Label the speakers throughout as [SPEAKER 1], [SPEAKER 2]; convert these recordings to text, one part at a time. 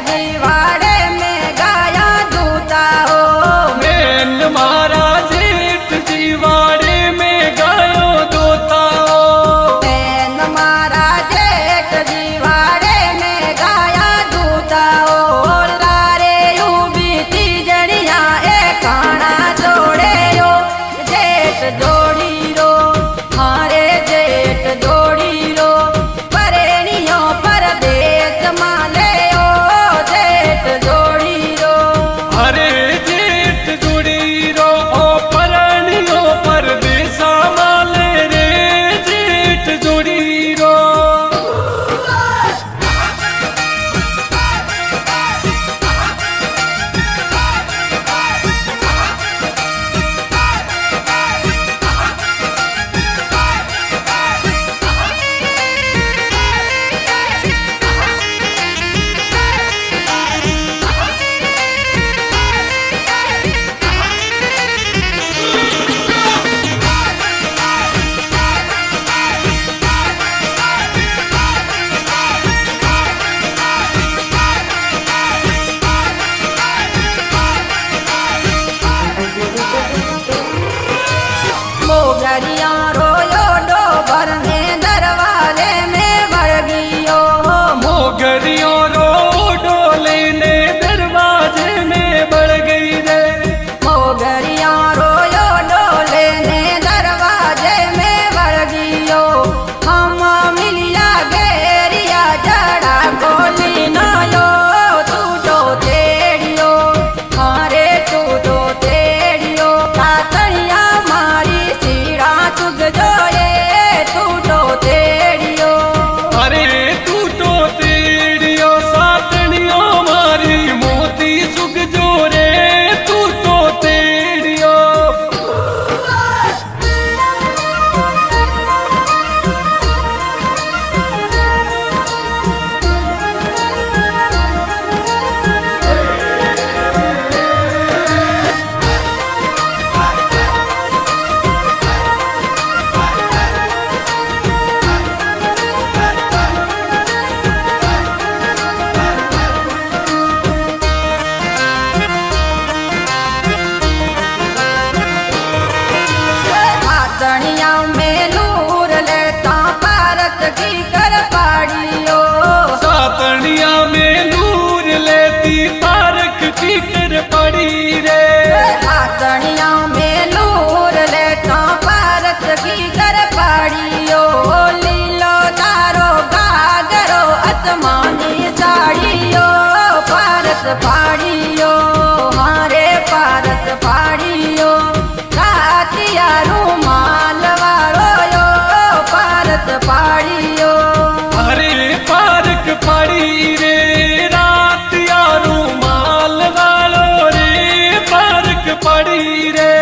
[SPEAKER 1] जीवाड़े में गाया दूता हो।
[SPEAKER 2] मेन मारा जेठ जीवाड़े में गायो दूता हो।
[SPEAKER 1] मैन मारा जेठ जीवाड़े में गाया दूता हो। लारे यू बीती जड़िया ए काना जोड़े हो। जेठ जोड़ी रो मारे जेठ जोड़ी रो परेणियों परदेश माले हो। जेठ जोड़ी रो
[SPEAKER 2] अरे जेठ जुड़ी रो ओ परनियो परदेसा माले रे जेठ जुड़ी रो।
[SPEAKER 1] मोगरिया रोयो डोबर में दरवाजे में बरगियो।
[SPEAKER 2] मोगरियों रो डोले ने दरवाजे में बढ़ गई रे।
[SPEAKER 1] मोगरिया रोयो डोले ने दरवाजे में बरगियो। हम मिलिया घेरिया जड़ा गोली न लो। तू तो तेड़ियो मारे तू तो तेड़ियो। कातड़िया मारी सीड़ा चुग जोए तू तो तेड़ियो।
[SPEAKER 2] अरे तू तो तेड़ियो सातनियो मारी मोती सुख जोरे तू तो तेड़ियो।
[SPEAKER 1] हाथनिया में नूर लेता भारत की कर पाड़ियो।
[SPEAKER 2] सातनिया में नूर लेती तारक की कर पड़ी रे।
[SPEAKER 1] हाथनिया में नूर लेता भारत की कर पाड़ियो। लीलो तारो गागरो आसमानी साड़ियो। भारत पाड़ियो मारे भारत पाड़ियो। रातिया रूमाल वालो यो भारत पाड़ियो।
[SPEAKER 2] अरे पारक पड़ी रे रात यारू माल वालो रे पारक पड़ी रे।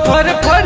[SPEAKER 2] फर फर